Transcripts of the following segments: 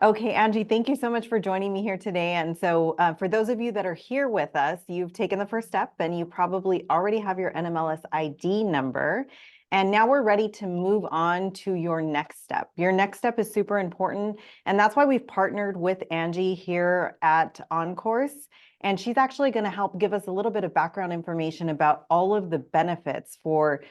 Okay, Angie, thank you so much for joining me here today. And so for those of you that are here with us, you've taken the first step and you probably already have your NMLS ID number. And now we're ready to move on to your next step. Your next step is super important. And that's why we've partnered with Angie here at Oncourse. And she's actually going to help give us a little bit of background information about all of the benefits for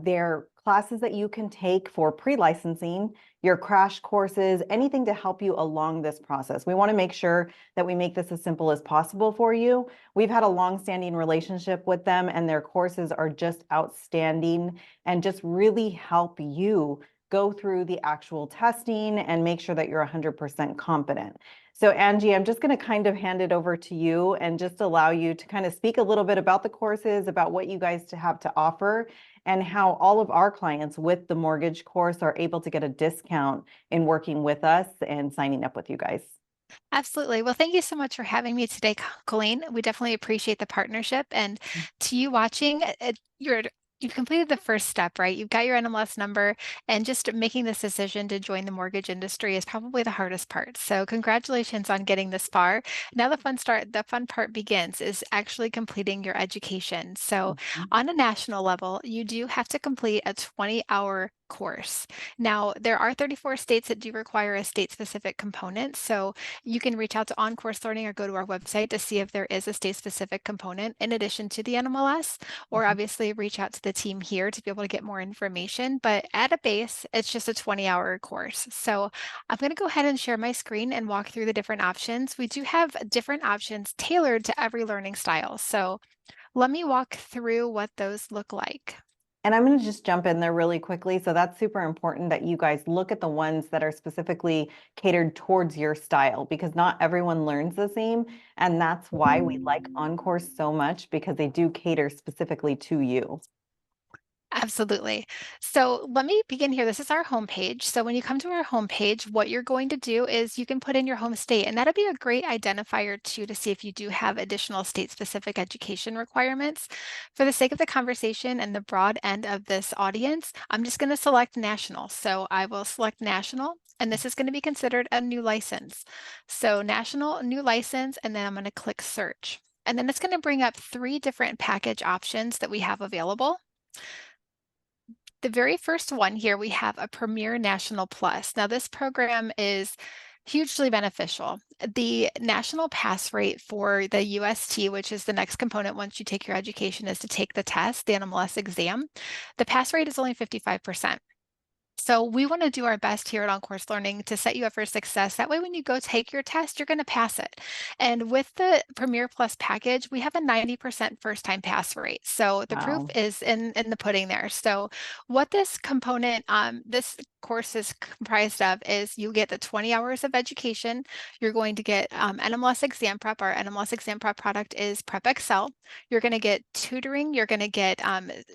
their classes that you can take for pre-licensing, your crash courses, anything to help you along this process. We want to make sure that we make this as simple as possible for you. We've had a long-standing relationship with them, and their courses are just outstanding and just really help you go through the actual testing and make sure that you're 100% competent. So Angie, I'm just going to kind of hand it over to you and just allow you to kind of speak a little bit about the courses, about what you guys have to offer, and how all of our clients with the mortgage course are able to get a discount in working with us and signing up with you guys. Absolutely. Well, thank you so much for having me today, Colleen. We definitely appreciate the partnership. And to you watching, you've completed the first step, right? You've got your NMLS number, and just making this decision to join the mortgage industry is probably the hardest part. So congratulations on getting this far. Now the fun part begins, is actually completing your education. So Mhm. on a national level, you do have to complete a 20-hour course. Now, there are 34 states that do require a state-specific component. So you can reach out to Oncourse Learning or go to our website to see if there is a state-specific component in addition to the NMLS, or Mhm. obviously reach out to the team here to be able to get more information. But at a base, it's just a 20-hour course. So I'm going to go ahead and share my screen and walk through the different options. We do have different options tailored to every learning style. So let me walk through what those look like. And I'm going to just jump in there really quickly. So that's super important that you guys look at the ones that are specifically catered towards your style, because not everyone learns the same. And that's why we like Oncourse so much, because they do cater specifically to you. Absolutely. So let me begin here. This is our homepage. So when you come to our homepage, what you're going to do is you can put in your home state, and that'll be a great identifier too to see if you do have additional state-specific education requirements. For the sake of the conversation and the broad end of this audience, I'm just going to select national. So I will select national, and this is going to be considered a new license. So national, new license, and then I'm going to click search. And then it's going to bring up 3 different package options that we have available. The very first one here, we have a Premier National Plus. Now, this program is hugely beneficial. The national pass rate for the UST, which is the next component once you take your education, is to take the test, the NMLS exam. The pass rate is only 55%. So we want to do our best here at OnCourse Learning to set you up for success. That way, when you go take your test, you're going to pass it. And with the Premier Plus package, we have a 90% first-time pass rate. So the proof Wow. is in the pudding there. So what this component, this course is comprised of is you get the 20 hours of education. You're going to get NMLS exam prep. Our NMLS exam prep product is Prep Excel. You're going to get tutoring. You're going to get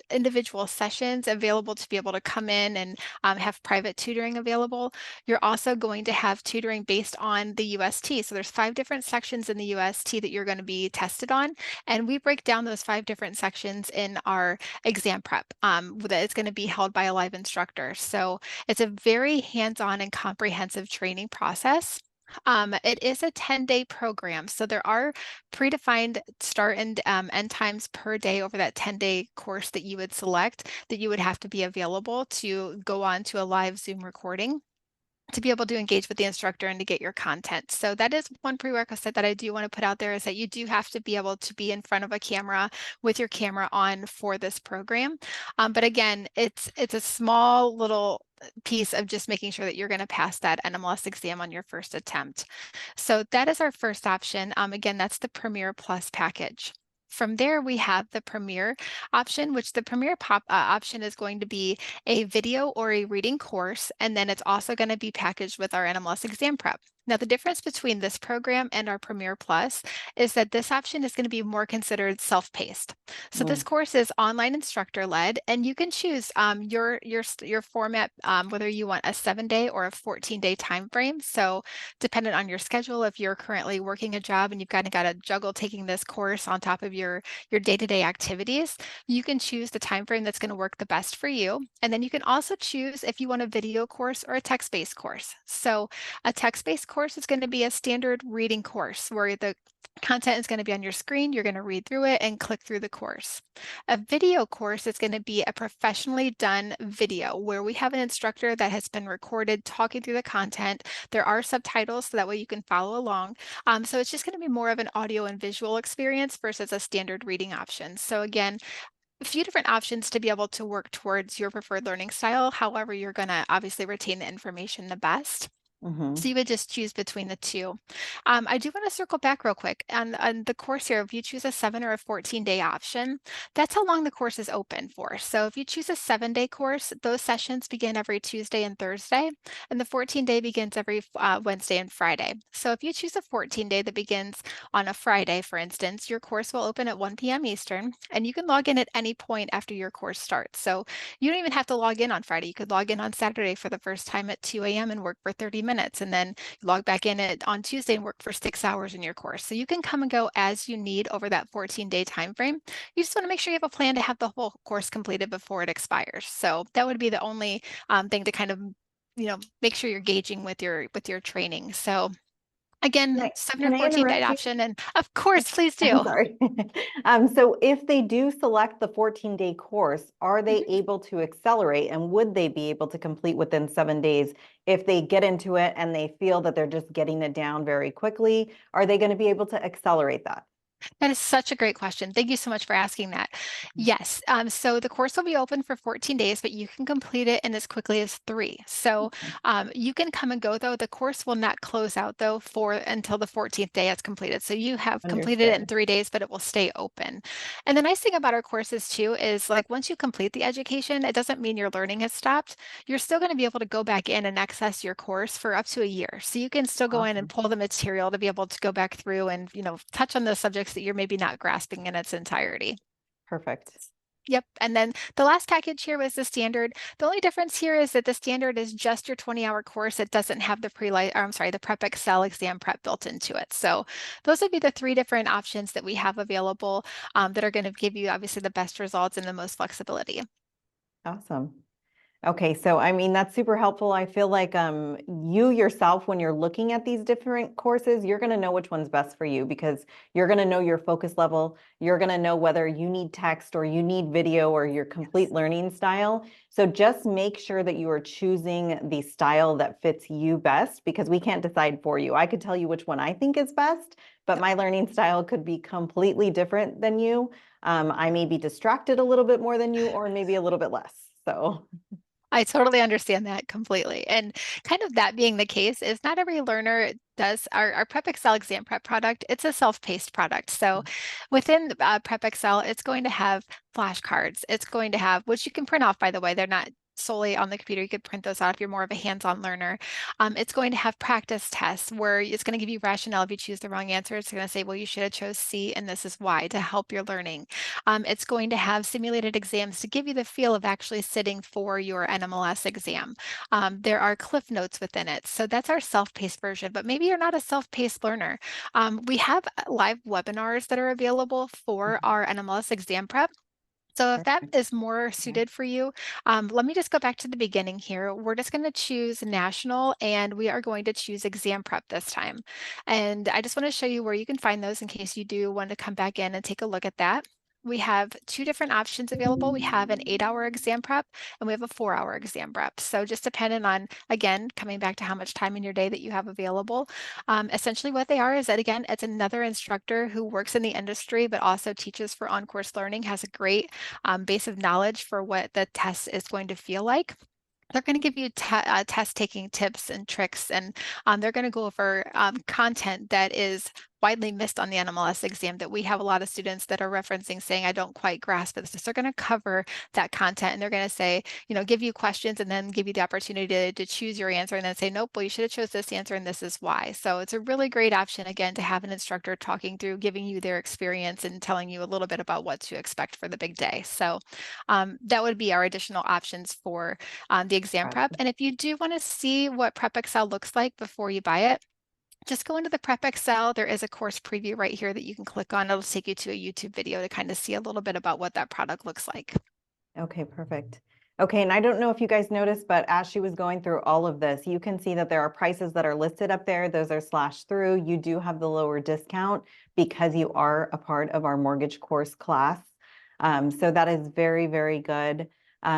individual sessions available to be able to come in and have private tutoring available. You're also going to have tutoring based on the UST. So there's 5 different sections in the UST that you're going to be tested on. And we break down those 5 different sections in our exam prep that is going to be held by a live instructor. So it's a very hands-on and comprehensive training process. It is a 10-day program, so there are predefined start and end times per day over that 10-day course that you would select, that you would have to be available to go on to a live Zoom recording to be able to engage with the instructor and to get your content. So that is one prerequisite that I do want to put out there, is that you do have to be able to be in front of a camera with your camera on for this program. But again, it's a small little piece of just making sure that you're going to pass that NMLS exam on your first attempt. So that is our first option. Again, that's the Premier Plus package. From there, we have the Premier option, which the Premier option is going to be a video or a reading course, and then it's also going to be packaged with our NMLS exam prep. Now, the difference between this program and our Premier Plus is that this option is going to be more considered self-paced. So this Mm. course is online instructor-led, and you can choose your format, whether you want a 7-day or a 14-day time frame. So dependent on your schedule, if you're currently working a job and you've kind of got to juggle taking this course on top of your day-to-day activities, you can choose the time frame that's going to work the best for you. And then you can also choose if you want a video course or a text-based course. So a text-based course is going to be a standard reading course where the content is going to be on your screen. You're going to read through it and click through the course. A video course is going to be a professionally done video where we have an instructor that has been recorded talking through the content. There are subtitles so that way you can follow along. So it's just going to be more of an audio and visual experience versus a standard reading option. So again, a few different options to be able to work towards your preferred learning style. However, you're going to obviously retain the information the best. So Hmm. you would just choose between the two. I do want to circle back real quick on the course here. If you choose a 7 or a 14-day option, that's how long the course is open for. So if you choose a 7-day course, those sessions begin every Tuesday and Thursday, and the 14-day begins every Wednesday and Friday. So if you choose a 14-day that begins on a Friday, for instance, your course will open at 1 p.m. Eastern, and you can log in at any point after your course starts. So you don't even have to log in on Friday. You could log in on Saturday for the first time at 2 a.m. and work for 30 minutes, and then log back in on Tuesday and work for 6 hours in your course. So you can come and go as you need over that 14-day time frame. You just want to make sure you have a plan to have the whole course completed before it expires. So that would be the only thing to kind of make sure you're gauging with your training. So Can again, I, 7 or can I 14-day interrupt you? option, and of course, please I'm do. sorry. So if they do select the 14-day course, are they Mhm. able to accelerate, and would they be able to complete within 7 days if they get into it and they feel that they're just getting it down very quickly? Are they going to be able to accelerate that? That is such a great question. Thank you so much for asking that. Yes, so the course will be open for 14 days, but you can complete it in as quickly as 3. So you can come and go though. The course will not close out though for until the 14th day it's completed. So you have completed it in Understood. 3 days, but it will stay open. And the nice thing about our courses too is like once you complete the education, it doesn't mean your learning has stopped. You're still going to be able to go back in and access your course for up to a year. So you can still go in and Awesome. pull the material to be able to go back through and, touch on the subjects that you're maybe not grasping in its entirety. Perfect. Yep. And then the last package here was the standard. The only difference here is that the standard is just your 20-hour course. It doesn't have the the Prep Excel exam prep built into it. So those would be the 3 different options that we have available that are going to give you obviously the best results and the most flexibility. Awesome. Okay, so I mean, that's super helpful. I feel like you yourself, when you're looking at these different courses, you're going to know which one's best for you because you're going to know your focus level. You're going to know whether you need text or you need video or your complete Yes. learning style. So just make sure that you are choosing the style that fits you best because we can't decide for you. I could tell you which one I think is best, but Yep. my learning style could be completely different than you. I may be distracted a little bit more than you or maybe a little bit less. So. I totally understand that completely. And kind of that being the case is not every learner does our Prep Excel exam prep product. It's a self-paced product. So within Prep Excel, it's going to have flashcards. It's going to have, which you can print off, by the way, they're not solely on the computer. You could print those out if you're more of a hands-on learner. It's going to have practice tests where it's going to give you rationale if you choose the wrong answer. It's going to say, well, you should have chose C and this is why to help your learning. It's going to have simulated exams to give you the feel of actually sitting for your NMLS exam. There are cliff notes within it. So that's our self-paced version, but maybe you're not a self-paced learner. We have live webinars that are available for our NMLS exam prep. So if that Perfect. is more Okay. suited for you, let me just go back to the beginning here. We're just going to choose national and we are going to choose exam prep this time. And I just want to show you where you can find those in case you do want to come back in and take a look at that. We have 2 different options available. We have an 8-hour exam prep and we have a 4-hour exam prep. So just depending on, again, coming back to how much time in your day that you have available. Essentially what they are is that, again, it's another instructor who works in the industry, but also teaches for on-course learning, has a great base of knowledge for what the test is going to feel like. They're going to give you test taking tips and tricks, and they're going to go over content that is widely missed on the NMLS exam that we have a lot of students that are referencing saying, I don't quite grasp this. So they're going to cover that content and they're going to say, give you questions and then give you the opportunity to choose your answer and then say, nope, well, you should have chose this answer and this is why. So it's a really great option, again, to have an instructor talking through, giving you their experience and telling you a little bit about what to expect for the big day. So that would be our additional options for the exam prep. Gotcha. And if you do want to see what Prep Excel looks like before you buy it, just go into the Prep Excel. There is a course preview right here that you can click on. It'll take you to a YouTube video to kind of see a little bit about what that product looks like. Okay, perfect. Okay, and I don't know if you guys noticed, but as she was going through all of this, you can see that there are prices that are listed up there. Those are slashed through. You do have the lower discount because you are a part of our mortgage course class. So that is very, very good.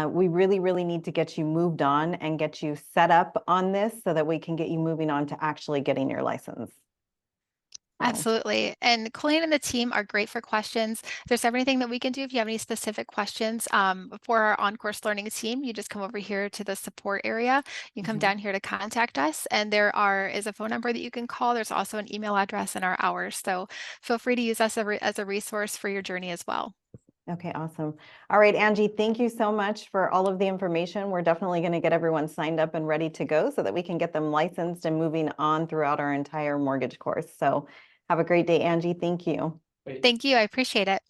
We really, really need to get you moved on and get you set up on this so that we can get you moving on to actually getting your license. So, Absolutely. And Colleen and the team are great for questions. There's everything that we can do. If you have any specific questions for our on-course learning team, you just come over here to the support area. You come mhm. down here to contact us, and is a phone number that you can call. There's also an email address and our hours. So feel free to use us as a resource for your journey as well. Okay, awesome. All right, Angie, thank you so much for all of the information. We're definitely going to get everyone signed up and ready to go so that we can get them licensed and moving on throughout our entire mortgage course. So have a great day, Angie. Thank you. Thank you. I appreciate it.